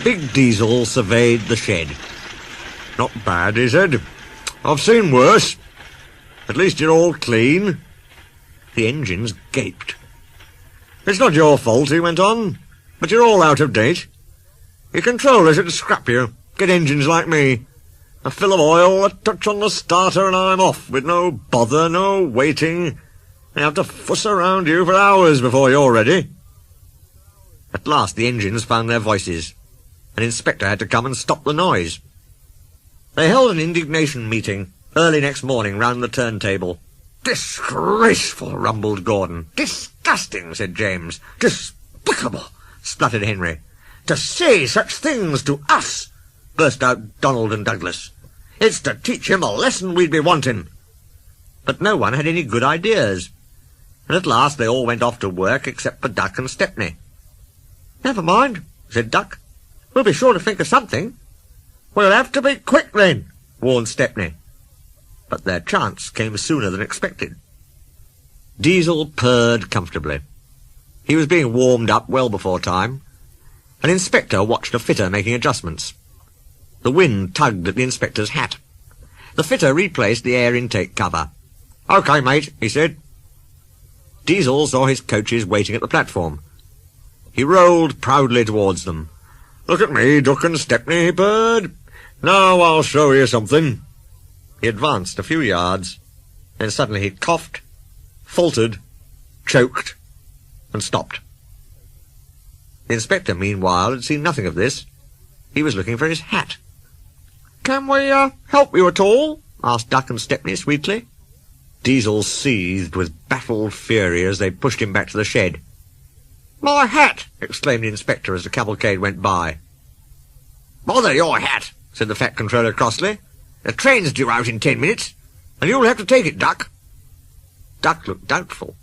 big Diesel surveyed the shed. "Not bad," he said. "I've seen worse. At least you're all clean." The engines gaped. "It's not your fault," he went on, "but you're all out of date. Your controllers should scrap you. Get engines like me. A fill of oil, a touch on the starter, and I'm off, with no bother, no waiting. They have to fuss around you for hours before you're ready." At last the engines found their voices. An inspector had to come and stop the noise. They held an indignation meeting early next morning round the turntable. "Disgraceful," rumbled Gordon. "Disgusting," said James. "Despicable," spluttered Henry. "To say such things to us," burst out Donald and Douglas. "It's to teach him a lesson we'd be wanting." But no one had any good ideas, and at last they all went off to work except for Duck and Stepney. "Never mind," said Duck. "We'll be sure to think of something." "We'll have to be quick then," warned Stepney. But their chance came sooner than expected. Diesel purred comfortably. He was being warmed up well before time. An inspector watched a fitter making adjustments. The wind tugged at the inspector's hat. The fitter replaced the air intake cover. "OK, mate," he said. Diesel saw his coaches waiting at the platform. He rolled proudly towards them. "Look at me, Duck and Stepney," he purred. "Now I'll show you something." He advanced a few yards, then suddenly he coughed, faltered, choked, and stopped. The inspector, meanwhile, had seen nothing of this. He was looking for his hat. "Can we help you at all?" asked Duck and Stepney sweetly. Diesel seethed with baffled fury as they pushed him back to the shed. "My hat!" exclaimed the inspector as the cavalcade went by. "Bother your hat," said the fat controller crossly. "The train's due out in 10 minutes, and you'll have to take it, Duck." Duck looked doubtful.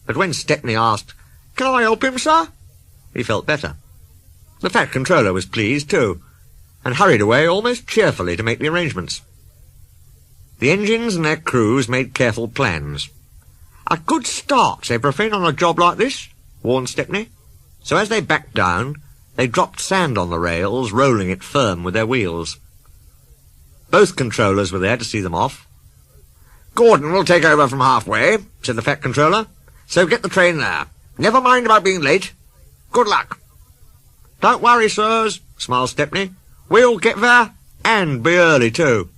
But when Stepney asked, "Can I help him, sir?" he felt better. The fat controller was pleased, too, and hurried away almost cheerfully to make the arrangements. The engines and their crews made careful plans. "A good start's everything on a job like this," warned Stepney. So as they backed down, they dropped sand on the rails, rolling it firm with their wheels. Both controllers were there to see them off. "Gordon will take over from halfway," said the fat controller. "So get the train there. Never mind about being late. Good luck." "Don't worry, sirs," smiled Stepney. "We'll get there, and be early, too."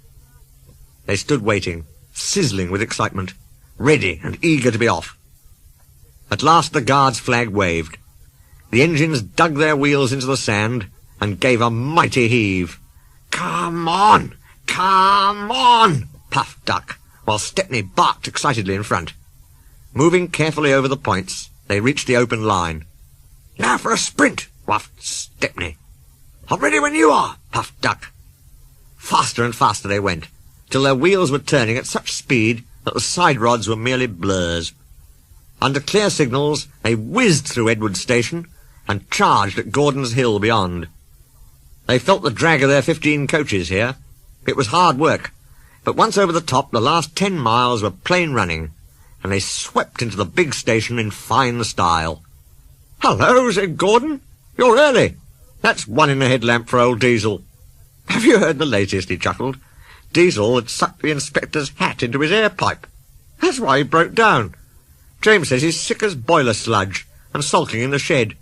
They stood waiting, sizzling with excitement, ready and eager to be off. At last the guard's flag waved. The engines dug their wheels into the sand and gave a mighty heave. "Come on! Come on!" puffed Duck, while Stepney barked excitedly in front. Moving carefully over the points, they reached the open line. "Now for a sprint!" whuffed Stepney. "I'm ready when you are!" puffed Duck. Faster and faster they went, till their wheels were turning at such speed that the side rods were merely blurs. Under clear signals, they whizzed through Edward Station and charged at Gordon's Hill beyond. They felt the drag of their 15 coaches here. It was hard work, but once over the top, the last 10 miles were plain running, and they swept into the big station in fine style. "Hello," said Gordon. "You're early. That's one in the headlamp for old Diesel." "Have you heard the latest?" he chuckled. "Diesel had sucked the inspector's hat into his air pipe. That's why he broke down. James says he's sick as boiler sludge and sulking in the shed.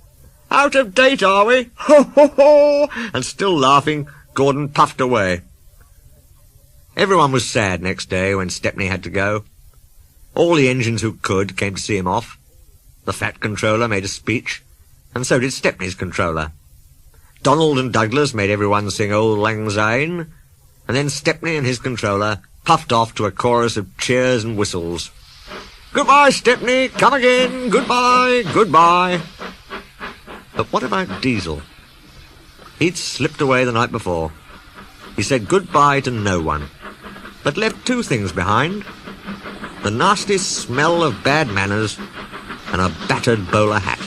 Out of date, are we? Ho, ho, ho!" And still laughing, Gordon puffed away. Everyone was sad next day when Stepney had to go. All the engines who could came to see him off. The fat controller made a speech, and so did Stepney's controller. Donald and Douglas made everyone sing Auld Lang Syne, and then Stepney and his controller puffed off to a chorus of cheers and whistles. "Goodbye, Stepney, come again, goodbye, goodbye." But what about Diesel? He'd slipped away the night before. He said goodbye to no one, but left two things behind: the nasty smell of bad manners and a battered bowler hat.